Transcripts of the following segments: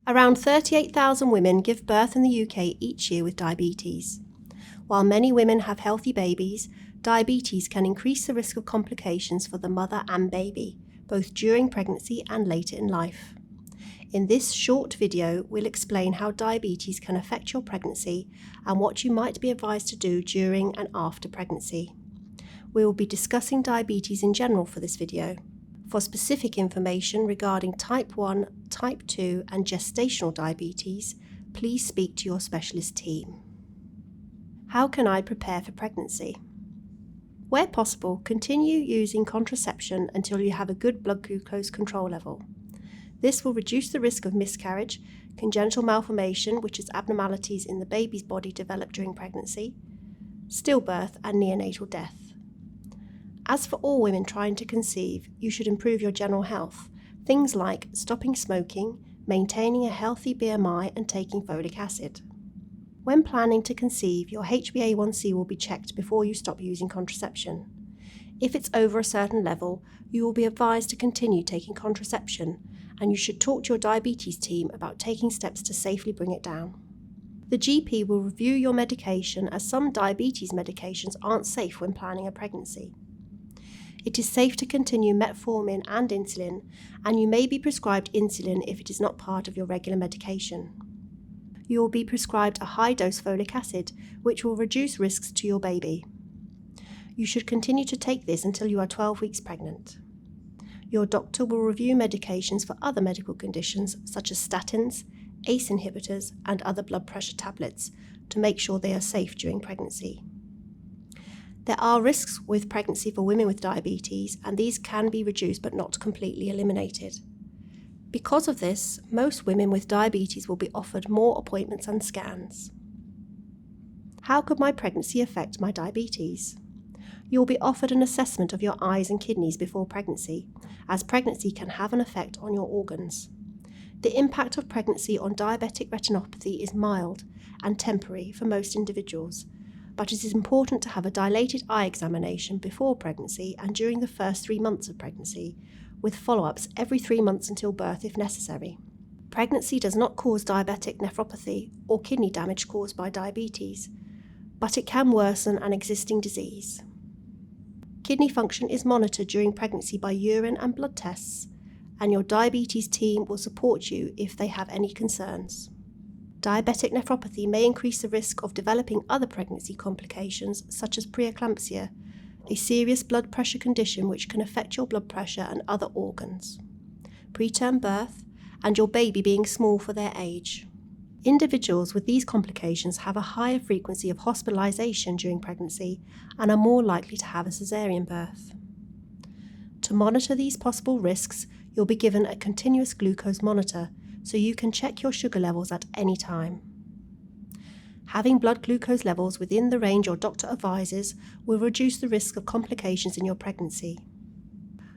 Around 38,000 women give birth in the UK each year with diabetes. While many women have healthy babies, diabetes can increase the risk of complications for the mother and baby, both during pregnancy and later in life. In this short video, we'll explain how diabetes can affect your pregnancy and what you might be advised to do during and after pregnancy. We will be discussing diabetes in general for this video. For specific information regarding type 1, type 2 and gestational diabetes, please speak to your specialist team. How can I prepare for pregnancy? Where possible, continue using contraception until you have a good blood glucose control level. This will reduce the risk of miscarriage, congenital malformation, which is abnormalities in the baby's body developed during pregnancy, stillbirth and neonatal death. As for all women trying to conceive, you should improve your general health. Things like stopping smoking, maintaining a healthy BMI and taking folic acid. When planning to conceive, your HbA1c will be checked before you stop using contraception. If it's over a certain level, you will be advised to continue taking contraception, and you should talk to your diabetes team about taking steps to safely bring it down. The GP will review your medication, as some diabetes medications aren't safe when planning a pregnancy. It is safe to continue metformin and insulin, and you may be prescribed insulin if it is not part of your regular medication. You will be prescribed a high-dose folic acid, which will reduce risks to your baby. You should continue to take this until you are 12 weeks pregnant. Your doctor will review medications for other medical conditions such as statins, ACE inhibitors and other blood pressure tablets to make sure they are safe during pregnancy. There are risks with pregnancy for women with diabetes, and these can be reduced but not completely eliminated. Because of this, most women with diabetes will be offered more appointments and scans. How could my pregnancy affect my diabetes? You will be offered an assessment of your eyes and kidneys before pregnancy, as pregnancy can have an effect on your organs. The impact of pregnancy on diabetic retinopathy is mild and temporary for most individuals, but it is important to have a dilated eye examination before pregnancy and during the first 3 months of pregnancy, with follow-ups every 3 months until birth if necessary. Pregnancy does not cause diabetic nephropathy or kidney damage caused by diabetes, but it can worsen an existing disease. Kidney function is monitored during pregnancy by urine and blood tests, and your diabetes team will support you if they have any concerns. Diabetic nephropathy may increase the risk of developing other pregnancy complications such as preeclampsia, a serious blood pressure condition which can affect your blood pressure and other organs, preterm birth, and your baby being small for their age. Individuals with these complications have a higher frequency of hospitalization during pregnancy and are more likely to have a caesarean birth. To monitor these possible risks, you'll be given a continuous glucose monitor so you can check your sugar levels at any time. Having blood glucose levels within the range your doctor advises will reduce the risk of complications in your pregnancy.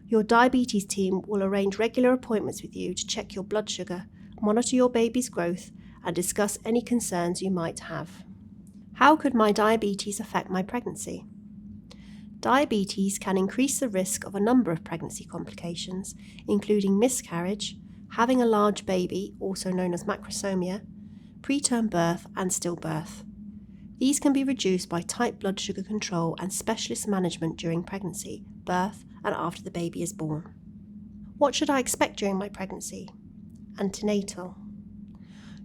Your diabetes team will arrange regular appointments with you to check your blood sugar, monitor your baby's growth, and discuss any concerns you might have. How could my diabetes affect my pregnancy? Diabetes can increase the risk of a number of pregnancy complications, including miscarriage, having a large baby, also known as macrosomia, preterm birth and stillbirth. These can be reduced by tight blood sugar control and specialist management during pregnancy, birth and after the baby is born. What should I expect during my pregnancy? Antenatal.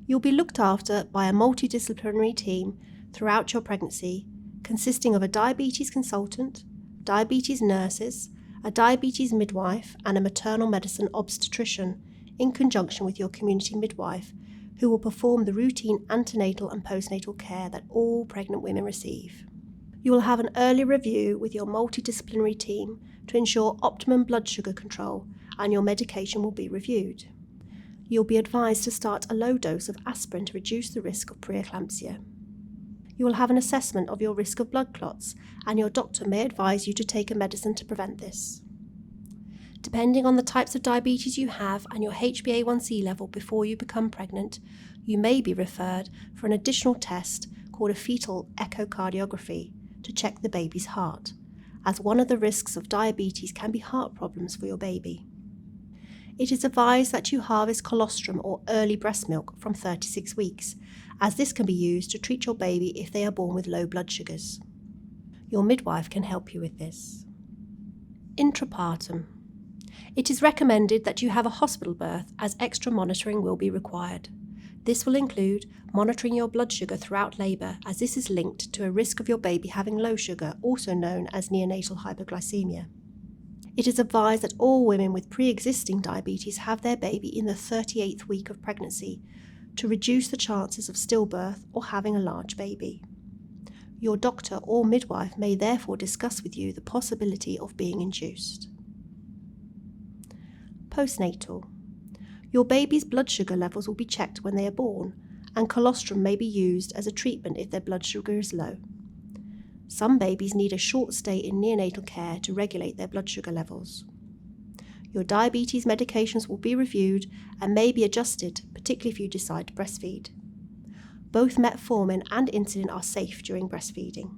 You'll be looked after by a multidisciplinary team throughout your pregnancy, consisting of a diabetes consultant, diabetes nurses, a diabetes midwife and a maternal medicine obstetrician in conjunction with your community midwife, who will perform the routine antenatal and postnatal care that all pregnant women receive. You will have an early review with your multidisciplinary team to ensure optimum blood sugar control, and your medication will be reviewed. You'll be advised to start a low dose of aspirin to reduce the risk of preeclampsia. You will have an assessment of your risk of blood clots, and your doctor may advise you to take a medicine to prevent this. Depending on the types of diabetes you have and your HbA1c level before you become pregnant, you may be referred for an additional test called a fetal echocardiography to check the baby's heart, as one of the risks of diabetes can be heart problems for your baby. It is advised that you harvest colostrum or early breast milk from 36 weeks, as this can be used to treat your baby if they are born with low blood sugars. Your midwife can help you with this. Intrapartum. It is recommended that you have a hospital birth, as extra monitoring will be required. This will include monitoring your blood sugar throughout labour, as this is linked to a risk of your baby having low sugar, also known as neonatal hypoglycemia. It is advised that all women with pre-existing diabetes have their baby in the 38th week of pregnancy to reduce the chances of stillbirth or having a large baby. Your doctor or midwife may therefore discuss with you the possibility of being induced. Postnatal. Your baby's blood sugar levels will be checked when they are born, and colostrum may be used as a treatment if their blood sugar is low. Some babies need a short stay in neonatal care to regulate their blood sugar levels. Your diabetes medications will be reviewed and may be adjusted, particularly if you decide to breastfeed. Both metformin and insulin are safe during breastfeeding.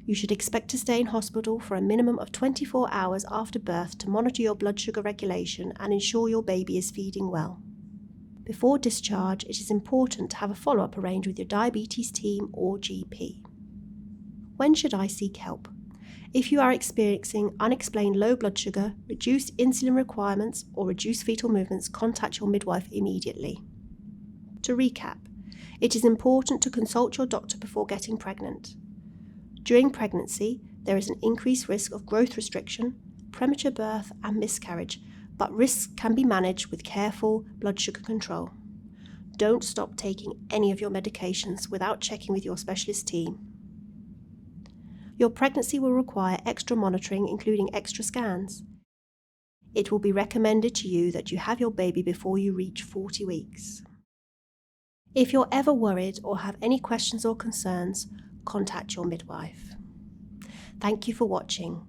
You should expect to stay in hospital for a minimum of 24 hours after birth to monitor your blood sugar regulation and ensure your baby is feeding well. Before discharge, it is important to have a follow-up arranged with your diabetes team or GP. When should I seek help? If you are experiencing unexplained low blood sugar, reduced insulin requirements, or reduced fetal movements, contact your midwife immediately. To recap, it is important to consult your doctor before getting pregnant. During pregnancy, there is an increased risk of growth restriction, premature birth, and miscarriage, but risks can be managed with careful blood sugar control. Don't stop taking any of your medications without checking with your specialist team. Your pregnancy will require extra monitoring, including extra scans. It will be recommended to you that you have your baby before you reach 40 weeks. If you're ever worried or have any questions or concerns, contact your midwife. Thank you for watching.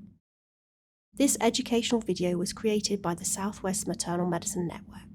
This educational video was created by the Southwest Maternal Medicine Network.